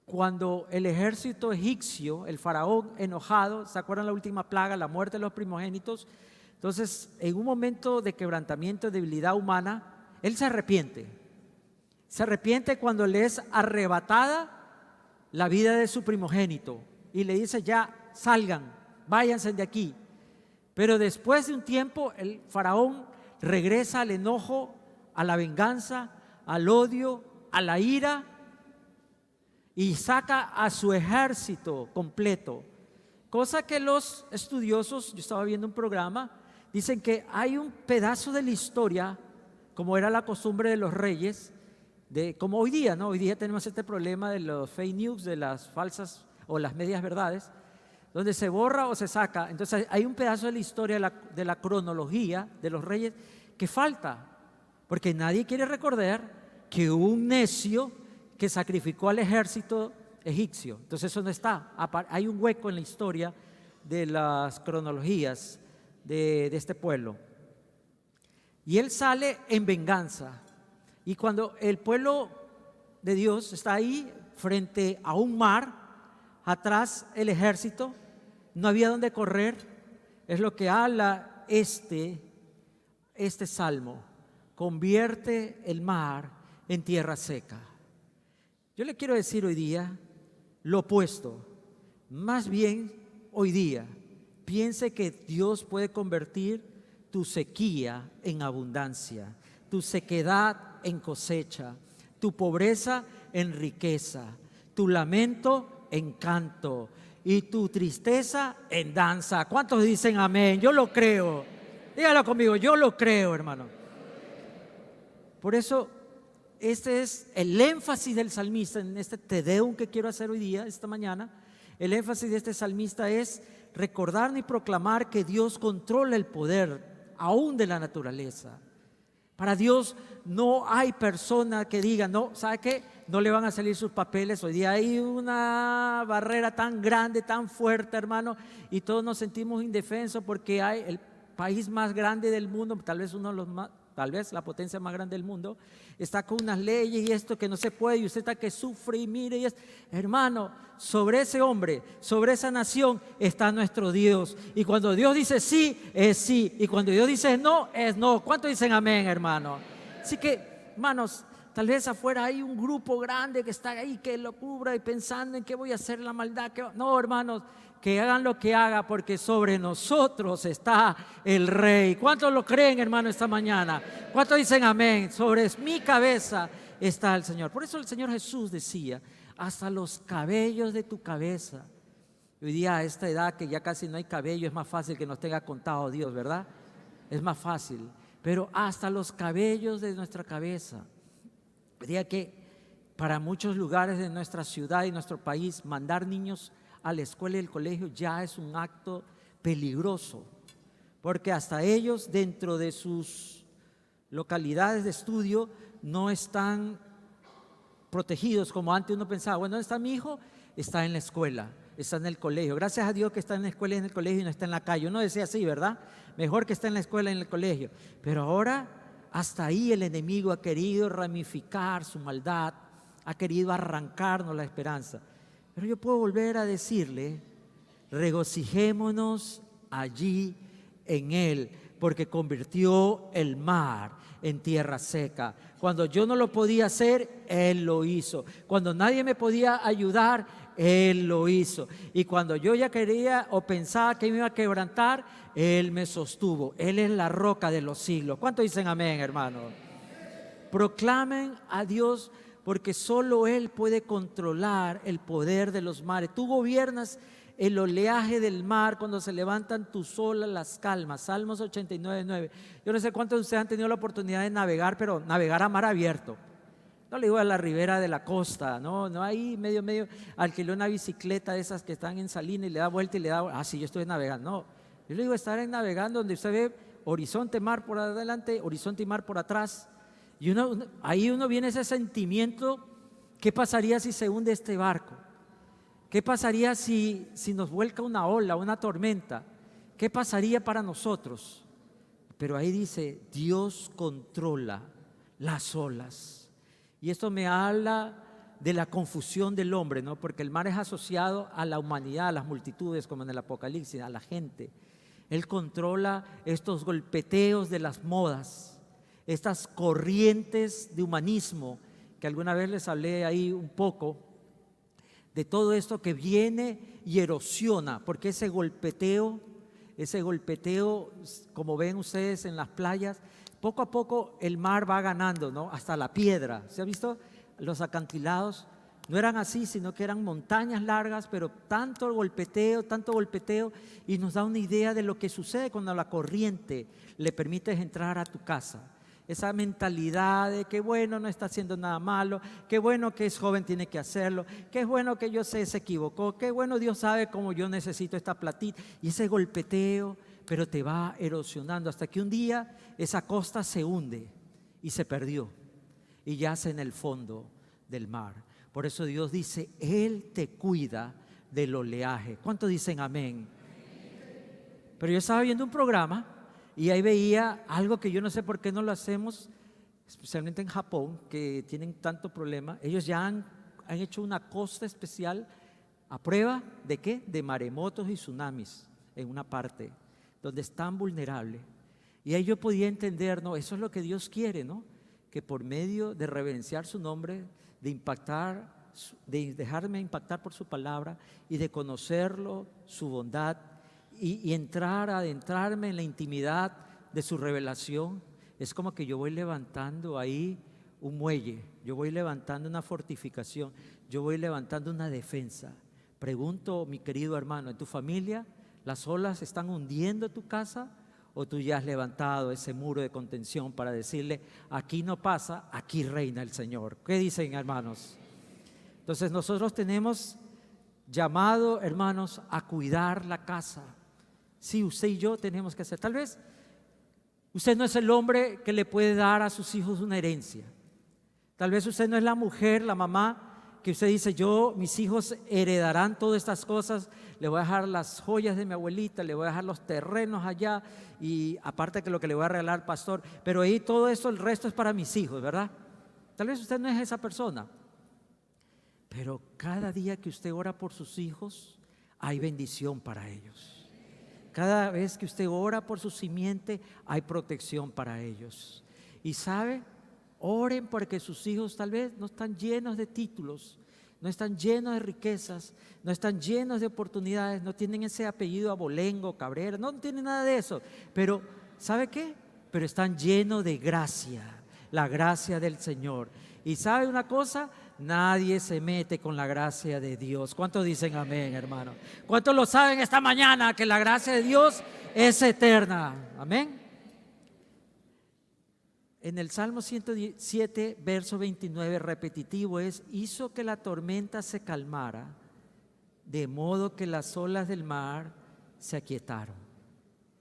cuando el ejército egipcio, el faraón enojado, ¿se acuerdan la última plaga, la muerte de los primogénitos? Entonces, en un momento de quebrantamiento, de debilidad humana, él se arrepiente. Se arrepiente cuando le es arrebatada la vida de su primogénito y le dice, ya salgan, váyanse de aquí. Pero después de un tiempo, el faraón regresa al enojo, a la venganza, al odio, a la ira, y saca a su ejército completo, cosa que los estudiosos, yo estaba viendo un programa, dicen que hay un pedazo de la historia, como era la costumbre de los reyes, como hoy día, ¿no? Hoy día tenemos este problema de los fake news, de las falsas o las medias verdades, donde se borra o se saca. Entonces hay un pedazo de la historia, de la cronología de los reyes que falta, porque nadie quiere recordar que hubo un necio que sacrificó al ejército egipcio. Entonces eso no está. Hay un hueco en la historia de las cronologías de este pueblo. Y él sale en venganza. Y cuando el pueblo de Dios está ahí frente a un mar, atrás el ejército, no había dónde correr, es lo que habla este salmo. Convierte el mar en tierra seca. Yo le quiero decir hoy día lo opuesto. Más bien hoy día piense que Dios puede convertir tu sequía en abundancia, tu sequedad en cosecha, tu pobreza en riqueza, tu lamento en canto y tu tristeza en danza. ¿Cuántos dicen amén? Yo lo creo. Dígalo conmigo, yo lo creo, hermano. Por eso, este es el énfasis del salmista en este Te Deum que quiero hacer hoy día, esta mañana. El énfasis de este salmista es recordar ni proclamar que Dios controla el poder aún de la naturaleza. Para Dios no hay persona que diga, no, ¿sabe qué? No le van a salir sus papeles. Hoy día hay una barrera tan grande, tan fuerte, hermano, y todos nos sentimos indefensos porque hay el país más grande del mundo, tal vez uno de los más, tal vez la potencia más grande del mundo, está con unas leyes y esto que no se puede, y usted está que sufre y mire y hermano, sobre ese hombre, sobre esa nación está nuestro Dios, y cuando Dios dice sí, es sí, y cuando Dios dice no, es no. ¿Cuántos dicen amén, hermano? Así que, hermanos, tal vez afuera hay un grupo grande que está ahí, que lo cubra y pensando en qué voy a hacer la maldad. No, hermanos, que hagan lo que haga, porque sobre nosotros está el Rey. ¿Cuántos lo creen, hermano, esta mañana? ¿Cuántos dicen amén? Sobre mi cabeza está el Señor. Por eso el Señor Jesús decía, hasta los cabellos de tu cabeza. Hoy día a esta edad que ya casi no hay cabello, es más fácil que nos tenga contado Dios, ¿verdad? Es más fácil. Pero hasta los cabellos de nuestra cabeza. Diría que para muchos lugares de nuestra ciudad y nuestro país, mandar niños a la escuela y el colegio ya es un acto peligroso, porque hasta ellos dentro de sus localidades de estudio no están protegidos como antes uno pensaba. Bueno, ¿dónde está mi hijo? Está en la escuela, está en el colegio. Gracias a Dios que está en la escuela y en el colegio y no está en la calle. Uno decía así, ¿verdad? Mejor que está en la escuela y en el colegio. Pero ahora hasta ahí el enemigo ha querido ramificar su maldad, ha querido arrancarnos la esperanza. Pero yo puedo volver a decirle, regocijémonos allí en Él, porque convirtió el mar en tierra seca. Cuando yo no lo podía hacer, Él lo hizo. Cuando nadie me podía ayudar, Él lo hizo. Y cuando yo ya quería o pensaba que me iba a quebrantar, Él me sostuvo. Él es la roca de los siglos. ¿Cuántos dicen amén, hermano? Proclamen a Dios, porque solo Él puede controlar el poder de los mares. Tú gobiernas el oleaje del mar cuando se levantan tus olas, las calmas. Salmos 89:9. Yo no sé cuántos de ustedes han tenido la oportunidad de navegar, pero navegar a mar abierto. No le digo a la ribera de la costa, no ahí medio, alquilé una bicicleta de esas que están en Salina y le da vuelta y le da, sí, yo estoy navegando. No, yo le digo estar navegando donde usted ve horizonte, mar por adelante, horizonte y mar por atrás. Y ahí uno viene ese sentimiento, ¿qué pasaría si se hunde este barco? ¿Qué pasaría si nos vuelca una ola, una tormenta? ¿Qué pasaría para nosotros? Pero ahí dice, Dios controla las olas. Y esto me habla de la confusión del hombre, ¿no? Porque el mar es asociado a la humanidad, a las multitudes, como en el Apocalipsis, a la gente. Él controla estos golpeteos de las modas, estas corrientes de humanismo, que alguna vez les hablé ahí un poco, de todo esto que viene y erosiona, porque ese golpeteo, como ven ustedes en las playas, poco a poco el mar va ganando, ¿no? Hasta la piedra. ¿Se ha visto? Los acantilados no eran así, sino que eran montañas largas, pero tanto golpeteo, y nos da una idea de lo que sucede cuando la corriente le permites entrar a tu casa. Esa mentalidad de que bueno, no está haciendo nada malo, qué bueno que es joven, tiene que hacerlo, qué bueno que yo sé, se equivocó, qué bueno, Dios sabe cómo yo necesito esta platita, y ese golpeteo, pero te va erosionando hasta que un día esa costa se hunde y se perdió y yace en el fondo del mar. Por eso Dios dice, Él te cuida del oleaje. ¿Cuántos dicen amén? Pero yo estaba viendo un programa y ahí veía algo que yo no sé por qué no lo hacemos, especialmente en Japón, que tienen tanto problema. Ellos ya han hecho una costa especial a prueba de ¿qué? De maremotos y tsunamis en una parte donde es tan vulnerable. Y ahí yo podía entender, no, eso es lo que Dios quiere, ¿no? Que por medio de reverenciar su nombre, de impactar, de dejarme impactar por su palabra y de conocerlo, su bondad, y adentrarme en la intimidad de su revelación, es como que yo voy levantando ahí un muelle, yo voy levantando una fortificación, yo voy levantando una defensa. Pregunto, mi querido hermano, ¿en tu familia las olas están hundiendo tu casa? ¿O tú ya has levantado ese muro de contención para decirle, aquí no pasa, aquí reina el Señor? ¿Qué dicen, hermanos? Entonces nosotros tenemos llamado, hermanos, a cuidar la casa. Sí, usted y yo tenemos que hacer. Tal vez usted no es el hombre que le puede dar a sus hijos una herencia. Tal vez usted no es la mujer, la mamá, que usted dice, mis hijos heredarán todas estas cosas, le voy a dejar las joyas de mi abuelita, le voy a dejar los terrenos allá, y aparte que lo que le voy a regalar al pastor, pero ahí todo eso, el resto es para mis hijos, ¿verdad? Tal vez usted no es esa persona, pero cada día que usted ora por sus hijos, hay bendición para ellos. Cada vez que usted ora por su simiente, hay protección para ellos. Y ¿sabe? Oren porque sus hijos tal vez no están llenos de títulos, no están llenos de riquezas, no están llenos de oportunidades, no tienen ese apellido abolengo, Cabrera, no tienen nada de eso. Pero, ¿sabe qué? Pero están llenos de gracia, la gracia del Señor. Y ¿sabe una cosa? Nadie se mete con la gracia de Dios. ¿Cuántos dicen amén, hermano? ¿Cuántos lo saben esta mañana que la gracia de Dios es eterna? Amén. En el Salmo 107, verso 29, repetitivo es: hizo que la tormenta se calmara, de modo que las olas del mar se aquietaron.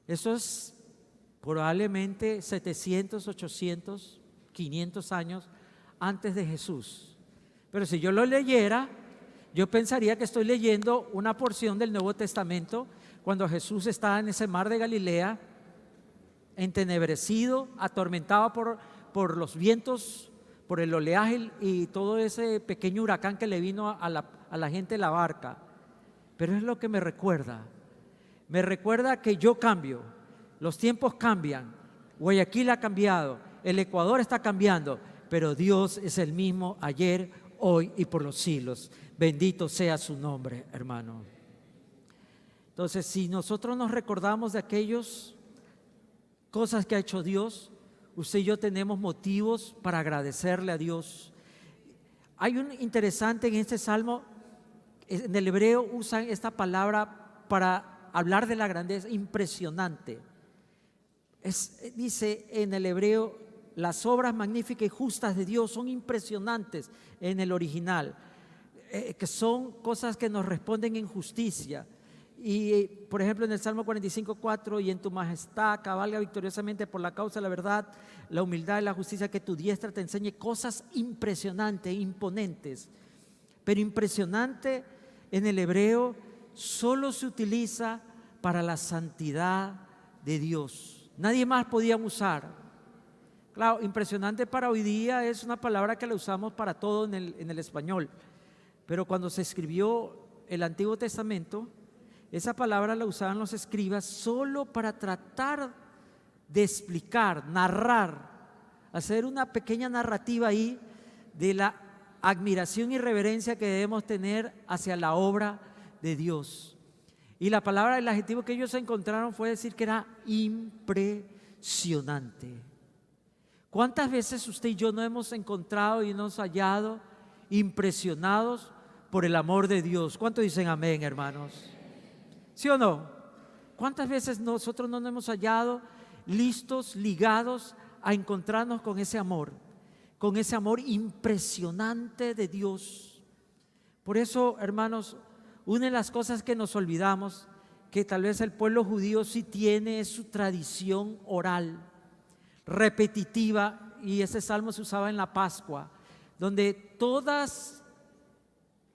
Eso es probablemente 700, 800, 500 años antes de Jesús. Pero si yo lo leyera, yo pensaría que estoy leyendo una porción del Nuevo Testamento, cuando Jesús estaba en ese mar de Galilea, entenebrecido, atormentado por los vientos, por el oleaje y todo ese pequeño huracán que le vino a la gente de la barca. Pero es lo que me recuerda que yo cambio, los tiempos cambian, Guayaquil ha cambiado, el Ecuador está cambiando, pero Dios es el mismo ayer, hoy y por los siglos. Bendito sea su nombre, hermano. Entonces, si nosotros nos recordamos de aquellos cosas que ha hecho Dios, usted y yo tenemos motivos para agradecerle a Dios. Hay un interesante en este salmo, en el hebreo usan esta palabra para hablar de la grandeza, impresionante. Dice en el hebreo, las obras magníficas y justas de Dios son impresionantes en el original, que son cosas que nos responden en justicia. Y por ejemplo en el Salmo 45:4, y en tu majestad cabalga victoriosamente por la causa de la verdad, la humildad y la justicia, que tu diestra te enseñe. Cosas impresionantes, imponentes. Pero impresionante en el hebreo solo se utiliza para la santidad de Dios. Nadie más podía usar. Claro, impresionante para hoy día es una palabra que la usamos para todo en el español. Pero cuando se escribió el Antiguo Testamento, esa palabra la usaban los escribas solo para tratar de explicar, narrar, hacer una pequeña narrativa ahí de la admiración y reverencia que debemos tener hacia la obra de Dios. Y la palabra, el adjetivo que ellos encontraron fue decir que era impresionante. ¿Cuántas veces usted y yo no hemos encontrado y nos hallado impresionados por el amor de Dios? ¿Cuántos dicen amén, hermanos? ¿Sí o no? ¿Cuántas veces nosotros no nos hemos hallado listos, ligados a encontrarnos con ese amor impresionante de Dios? Por eso, hermanos, una de las cosas que nos olvidamos, que tal vez el pueblo judío sí tiene, es su tradición oral, repetitiva, y ese salmo se usaba en la Pascua, donde todas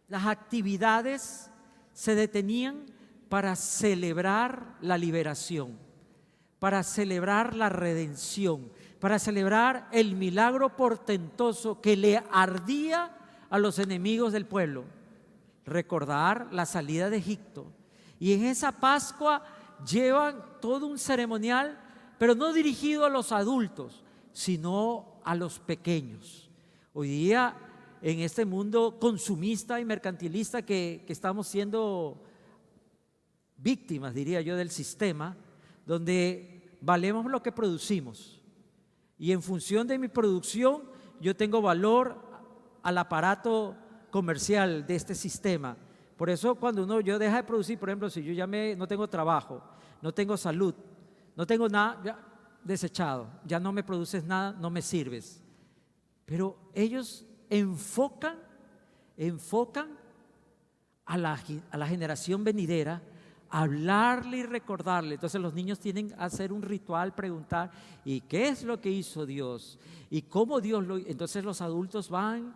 las actividades se detenían para celebrar la liberación, para celebrar la redención, para celebrar el milagro portentoso que le ardía a los enemigos del pueblo. Recordar la salida de Egipto. Y en esa Pascua llevan todo un ceremonial, pero no dirigido a los adultos, sino a los pequeños. Hoy día, en este mundo consumista y mercantilista que estamos siendo víctimas, diría yo, del sistema, donde valemos lo que producimos, y en función de mi producción yo tengo valor al aparato comercial de este sistema. Por eso cuando yo deja de producir, por ejemplo, si yo no tengo trabajo, no tengo salud, no tengo nada, ya desechado, ya no me produces nada, no me sirves. Pero ellos enfocan a la generación venidera, hablarle y recordarle. Entonces los niños tienen que hacer un ritual, preguntar, ¿y qué es lo que hizo Dios? ¿Y cómo Dios lo hizo? Entonces los adultos van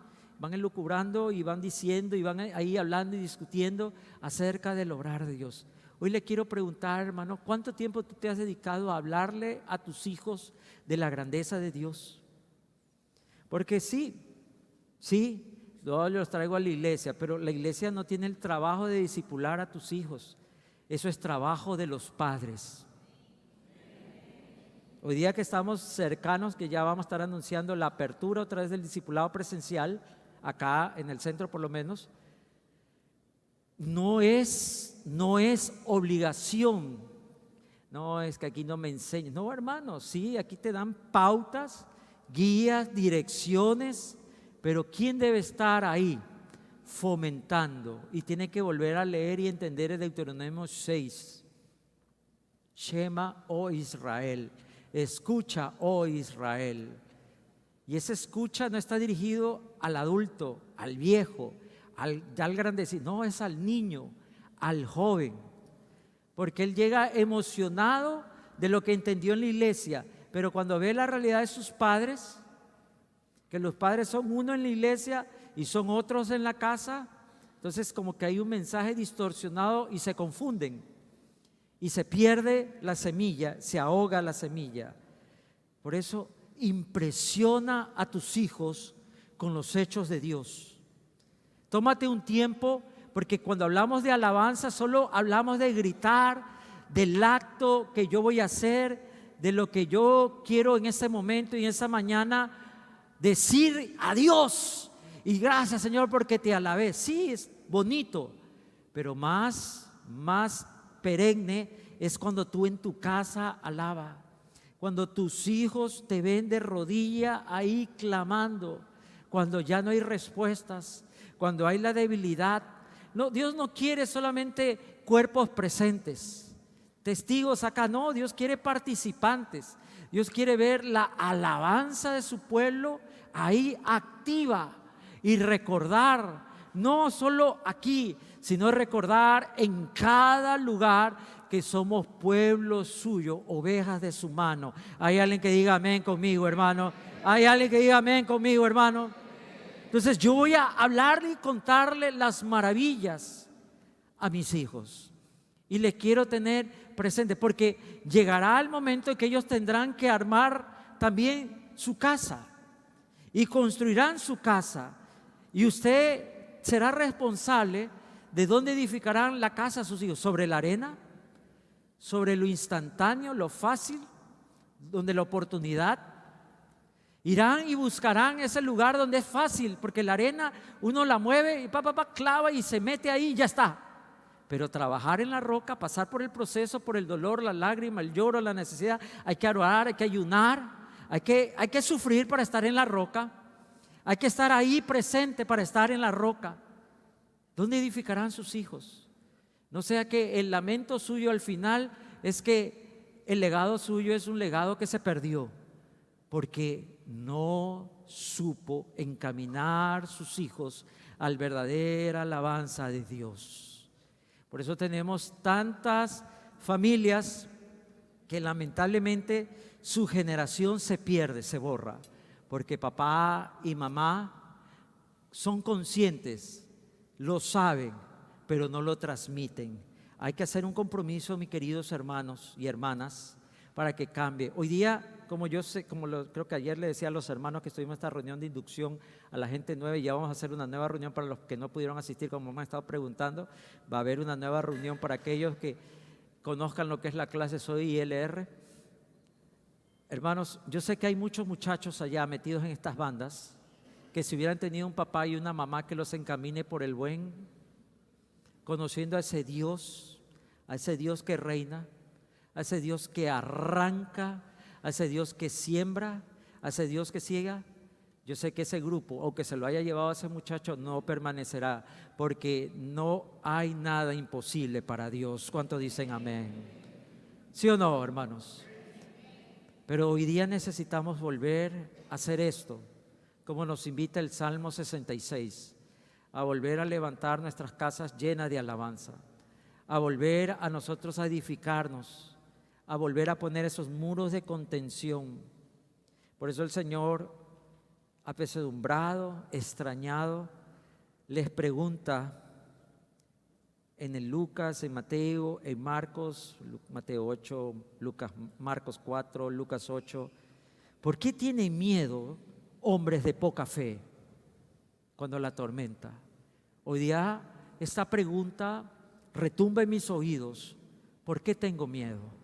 elucubrando y van diciendo y van ahí hablando y discutiendo acerca del obrar de Dios. Hoy le quiero preguntar, hermano, ¿cuánto tiempo tú te has dedicado a hablarle a tus hijos de la grandeza de Dios? Porque sí, yo los traigo a la iglesia, pero la iglesia no tiene el trabajo de discipular a tus hijos. Eso es trabajo de los padres. Hoy día que estamos cercanos, que ya vamos a estar anunciando la apertura otra vez del discipulado presencial, acá en el centro por lo menos, no es obligación. No es que aquí no me enseñen. No, hermano, sí, aquí te dan pautas, guías, direcciones, pero ¿quién debe estar ahí? Fomentando, y tiene que volver a leer y entender el Deuteronomio 6. Shema, oh Israel, escucha, oh Israel. Y esa escucha no está dirigido al adulto, al viejo, al grandecito, no, es al niño, al joven, porque él llega emocionado de lo que entendió en la iglesia, pero cuando ve la realidad de sus padres, que los padres son uno en la iglesia y son otros en la casa, entonces como que hay un mensaje distorsionado y se confunden y se pierde la semilla, se ahoga la semilla. Por eso impresiona a tus hijos con los hechos de Dios. Tómate un tiempo, porque cuando hablamos de alabanza solo hablamos de gritar, del acto que yo voy a hacer, de lo que yo quiero en ese momento y en esa mañana decir a Dios. Y gracias, Señor, porque te alabé. Sí, es bonito, pero más perenne es cuando tú en tu casa alabas, cuando tus hijos te ven de rodilla ahí clamando, cuando ya no hay respuestas, cuando hay la debilidad. No, Dios no quiere solamente cuerpos presentes, testigos acá, no, Dios quiere participantes. Dios quiere ver la alabanza de su pueblo ahí activa y recordar, no solo aquí, sino recordar en cada lugar que somos pueblo suyo, ovejas de su mano. Hay alguien que diga amén conmigo, hermano. Hay alguien que diga amén conmigo, hermano. Entonces yo voy a hablarle y contarle las maravillas a mis hijos y les quiero tener presente, porque llegará el momento en que ellos tendrán que armar también su casa y construirán su casa, y usted será responsable de dónde edificarán la casa a sus hijos. ¿Sobre la arena? ¿Sobre lo instantáneo, lo fácil, donde la oportunidad? Irán y buscarán ese lugar donde es fácil, porque la arena uno la mueve y clava y se mete ahí y ya está. Pero trabajar en la roca, pasar por el proceso, por el dolor, la lágrima, el lloro, la necesidad, hay que orar, hay que ayunar, hay que sufrir para estar en la roca, hay que estar ahí presente para estar en la roca. ¿Dónde edificarán sus hijos? No sea que el lamento suyo al final es que el legado suyo es un legado que se perdió, porque no supo encaminar sus hijos al verdadera alabanza de Dios. Por eso tenemos tantas familias que lamentablemente su generación se pierde, se borra, porque papá y mamá son conscientes, lo saben, pero no lo transmiten. Hay que hacer un compromiso, mis queridos hermanos y hermanas, para que cambie. Hoy día, como yo sé, creo que ayer le decía a los hermanos que estuvimos en esta reunión de inducción a la gente nueva, y ya vamos a hacer una nueva reunión para los que no pudieron asistir, como me han estado preguntando. Va a haber una nueva reunión para aquellos que conozcan lo que es la clase Soy ILR. Hermanos, yo sé que hay muchos muchachos allá metidos en estas bandas que si hubieran tenido un papá y una mamá que los encamine por el buen, conociendo a ese Dios que reina, a ese Dios que arranca, a ese Dios que siembra, a ese Dios que ciega, yo sé que ese grupo, aunque se lo haya llevado a ese muchacho, no permanecerá, porque no hay nada imposible para Dios. ¿Cuántos dicen amén? ¿Sí o no, hermanos? Pero hoy día necesitamos volver a hacer esto, como nos invita el Salmo 66, a volver a levantar nuestras casas llenas de alabanza, a volver a nosotros a edificarnos, a volver a poner esos muros de contención. Por eso el Señor, apesadumbrado, extrañado, les pregunta en el Lucas, en Mateo, en Marcos, Mateo 8, Marcos 4, Lucas 8, ¿por qué tienen miedo hombres de poca fe cuando la tormenta? Hoy día esta pregunta retumba en mis oídos. ¿Por qué tengo miedo?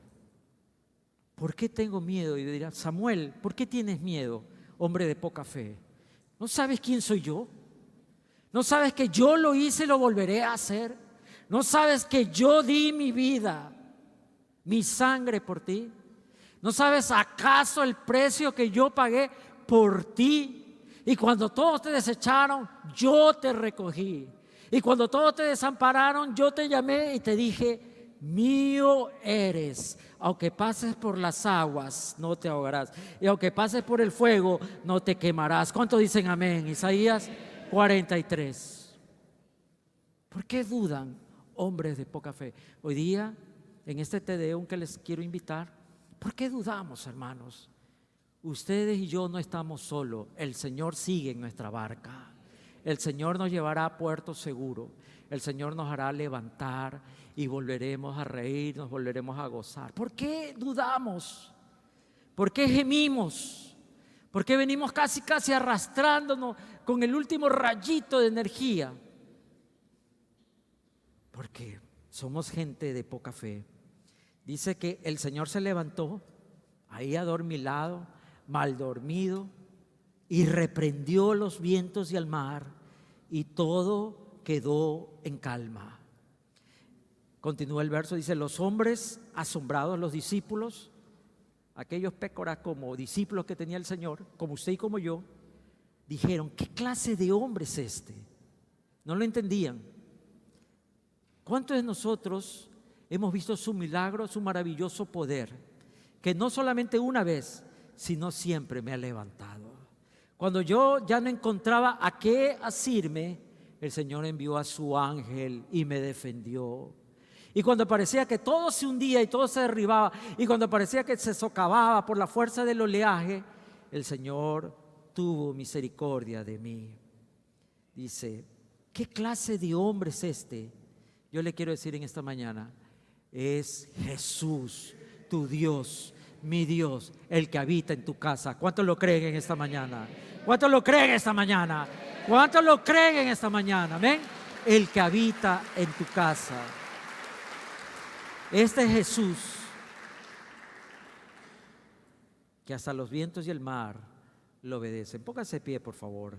¿Por qué tengo miedo? Y dirán, Samuel, ¿por qué tienes miedo, hombre de poca fe? ¿No sabes quién soy yo? ¿No sabes que yo lo hice y lo volveré a hacer? ¿No sabes que yo di mi vida, mi sangre por ti? ¿No sabes acaso el precio que yo pagué por ti? Y cuando todos te desecharon, yo te recogí. Y cuando todos te desampararon, yo te llamé y te dije, mío eres. Aunque pases por las aguas, no te ahogarás. Y aunque pases por el fuego, no te quemarás. ¿Cuántos dicen amén? Isaías 43. ¿Por qué dudan hombres de poca fe? Hoy día, en este Te Deum que les quiero invitar, ¿por qué dudamos, hermanos? Ustedes y yo no estamos solos. El Señor sigue en nuestra barca. El Señor nos llevará a puerto seguro. El Señor nos hará levantar y volveremos a reír, nos volveremos a gozar. ¿Por qué dudamos? ¿Por qué gemimos? ¿Por qué venimos casi arrastrándonos con el último rayito de energía? Porque somos gente de poca fe. Dice que el Señor se levantó ahí adormilado, mal dormido, y reprendió los vientos y al mar, y todo quedó en calma. Continúa el verso, dice, los hombres asombrados, los discípulos, aquellos pécoras como discípulos que tenía el Señor, como usted y como yo, dijeron, ¿qué clase de hombre es este? No lo entendían. ¿Cuántos de nosotros hemos visto su milagro, su maravilloso poder, que no solamente una vez, sino siempre me ha levantado? Cuando yo ya no encontraba a qué asirme, el Señor envió a su ángel y me defendió. Y cuando parecía que todo se hundía y todo se derribaba, y cuando parecía que se socavaba por la fuerza del oleaje, el Señor tuvo misericordia de mí. Dice, ¿qué clase de hombre es este? Yo le quiero decir en esta mañana, es Jesús, tu Dios, mi Dios, el que habita en tu casa. ¿Cuántos lo creen en esta mañana? ¿Cuántos lo creen esta mañana? ¿Cuántos lo creen en esta mañana? ¿Ven? El que habita en tu casa. Este es Jesús, que hasta los vientos y el mar lo obedecen. Póngase de pie, por favor.